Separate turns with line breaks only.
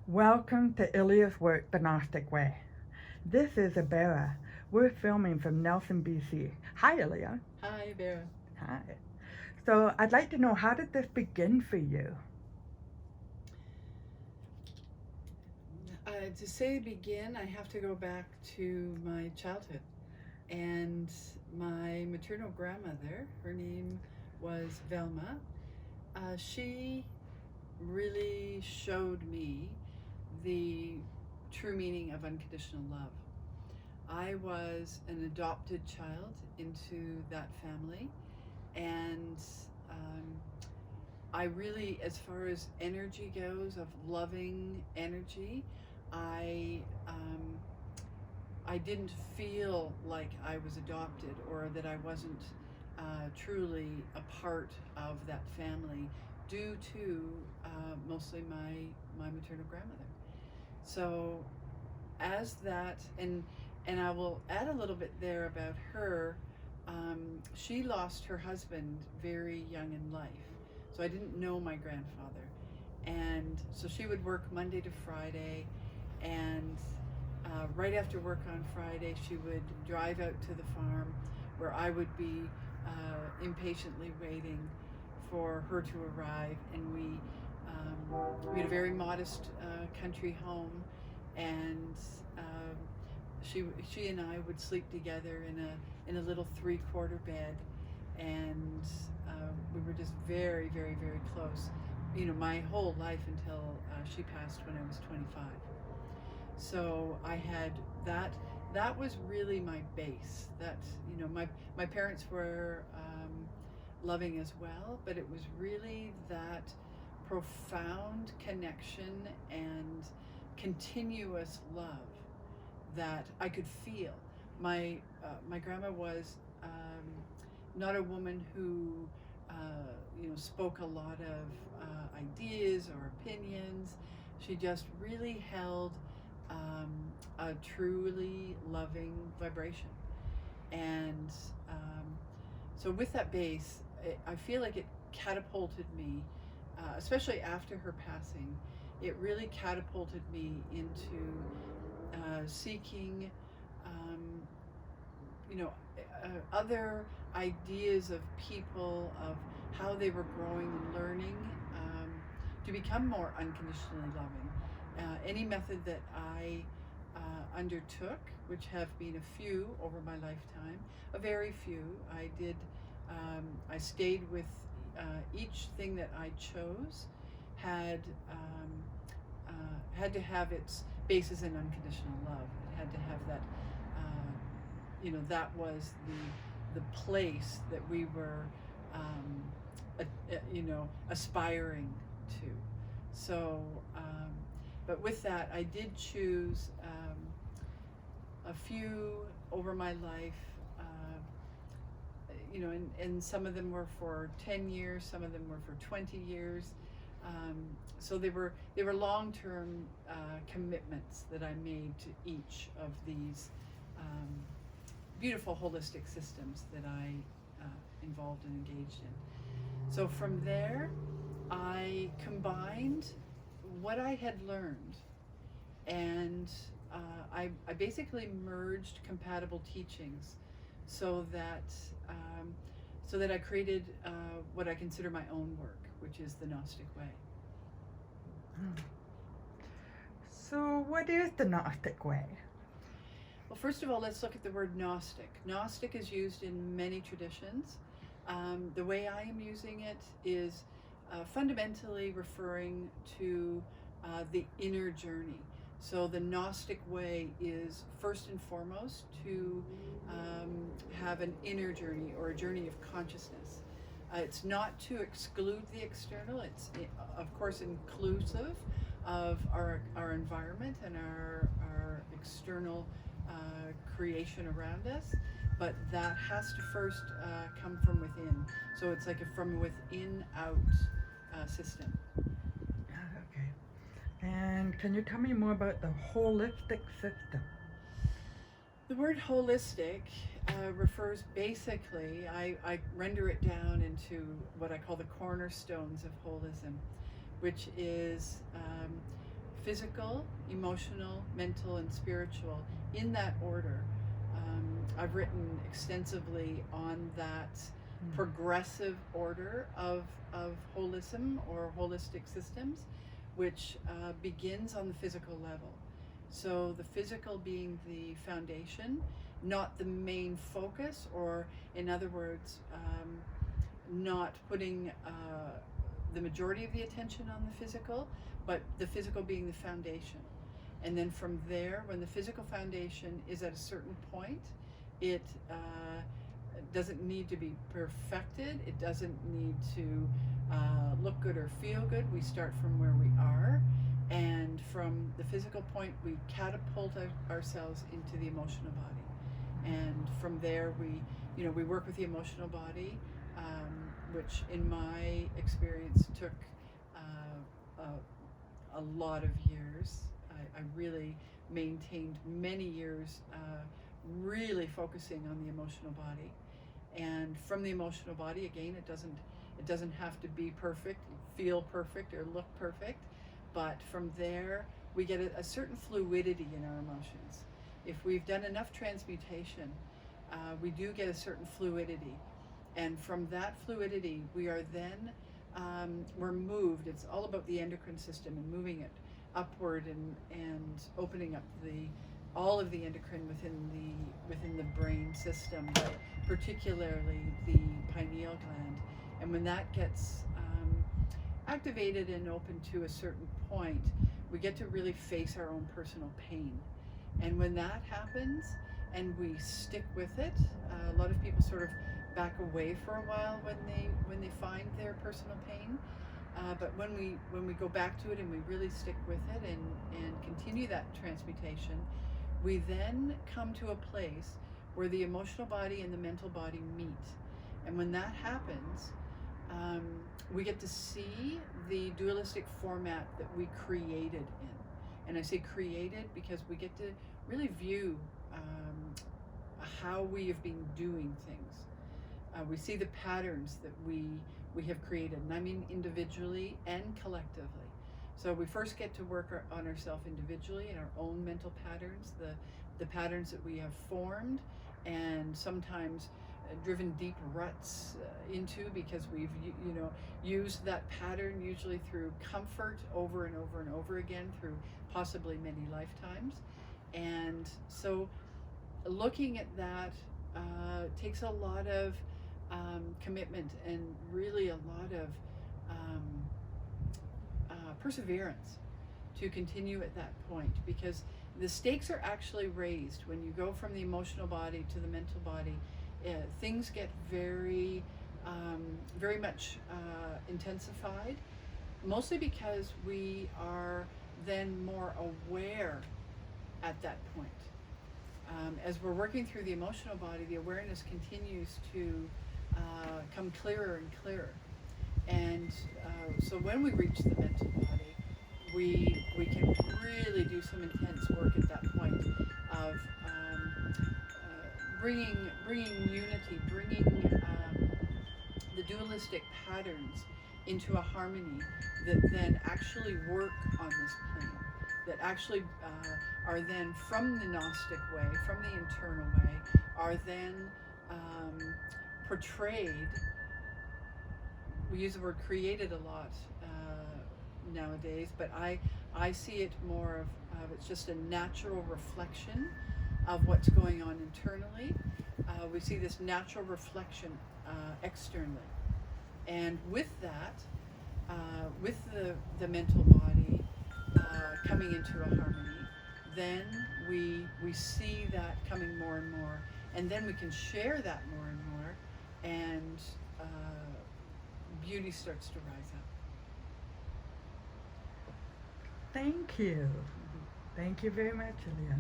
Welcome to Illia's work, The Gnostic Way. This is Abera. We're filming from Nelson, BC. Hi, Illia.
Hi, Vera.
Hi. So I'd like to know, how did this begin for you?
To say begin, I have to go back to my childhood. And my maternal grandmother, her name was Velma, she really showed me the true meaning of unconditional love. I was an adopted child into that family, and um, I really, as far as energy goes, of loving energy, I um, I didn't feel like I was adopted or that I wasn't truly a part of that family due to mostly my maternal grandmother. So as that, and I will add a little bit there about her. She lost her husband very young in life, so I didn't know my grandfather, and so she would work Monday to Friday, and right after work on Friday, she would drive out to the farm, where I would be impatiently waiting for her to arrive, and we had a very modest country home, and she and I would sleep together in a little 3/4 bed, and we were just very, very, very close. You know, my whole life until she passed when I was 25. So I had that. That was really my base. That, you know, my parents were loving as well, but it was really that profound connection and continuous love that I could feel. My grandma was not a woman who spoke a lot of ideas or opinions. She just really held a truly loving vibration, and so with that base, I feel like it catapulted me, especially after her passing. It really catapulted me into seeking, um, other ideas of people, of how they were growing and learning to become more unconditionally loving. Any method that I undertook, which have been a few over my lifetime, a very few, I did. I stayed with each thing that I chose had had to have its basis in unconditional love. It had to have that. That was the place that we were, aspiring to. So, but with that, I did choose a few over my life. And some of them were for 10 years, some of them were for 20 years. So they were long-term commitments that I made to each of these beautiful holistic systems that I involved and engaged in. So from there, I combined what I had learned, and I basically merged compatible teachings so that I created what I consider my own work, which is the Gnostic Way.
So what is the Gnostic Way?
Well, first of all, let's look at the word Gnostic. Gnostic is used in many traditions. The way I am using it is fundamentally referring to the inner journey. So the Gnostic Way is first and foremost to have an inner journey, or a journey of consciousness. It's not to exclude the external. It's, of course, inclusive of our environment and our external creation around us, but that has to first come from within. So it's like a from within out system.
Okay. And can you tell me more about the holistic system?
The word holistic refers, basically, I render it down into what I call the cornerstones of holism, which is physical, emotional, mental, and spiritual, in that order. I've written extensively on that progressive order of holism or holistic systems, which begins on the physical level. So the physical being the foundation, not the main focus, or in other words, not putting the majority of the attention on the physical, but the physical being the foundation. And then from there, when the physical foundation is at a certain point, it doesn't need to be perfected. It doesn't need to look good or feel good. We start from where we are, and from the physical point, we catapult ourselves into the emotional body. And from there, we work with the emotional body, which in my experience took a lot of years. I really maintained many years really focusing on the emotional body. And from the emotional body, again, it doesn't have to be perfect, feel perfect, or look perfect, but from there we get a certain fluidity in our emotions. If we've done enough transmutation, we do get a certain fluidity, and from that fluidity we are then we're moved. It's all about the endocrine system and moving it upward and opening up all of the endocrine within the brain system, but particularly the pineal gland. And when that gets activated and open to a certain point, we get to really face our own personal pain. And when that happens and we stick with it, a lot of people sort of back away for a while when they find their personal pain. But when we go back to it and we really stick with it and continue that transmutation, we then come to a place where the emotional body and the mental body meet. And when that happens, we get to see the dualistic format that we created in. And I say created because we get to really view how we have been doing things. We see the patterns that we have created, and I mean individually and collectively. So we first get to work on ourselves individually and our own mental patterns, the patterns that we have formed and sometimes driven deep ruts into because we've used that pattern usually through comfort over and over and over again through possibly many lifetimes. And so looking at that takes a lot of commitment and really a lot of perseverance to continue at that point, because the stakes are actually raised when you go from the emotional body to the mental body. Things get very much intensified, mostly because we are then more aware at that point. As we're working through the emotional body, the awareness continues to come clearer and clearer. And so when we reach the mental body, we can really do some intense work at that point of bringing unity, bringing the dualistic patterns into a harmony that then actually work on this plane, that actually are then from the Gnostic way, from the internal way, are then portrayed. We use the word created a lot nowadays, but I see it more of it's just a natural reflection of what's going on internally. We see this natural reflection externally, and with that, with the mental body coming into a harmony, then we see that coming more and more, and then we can share that more and more, and beauty starts to rise up.
Thank you. Thank you very much, Illia.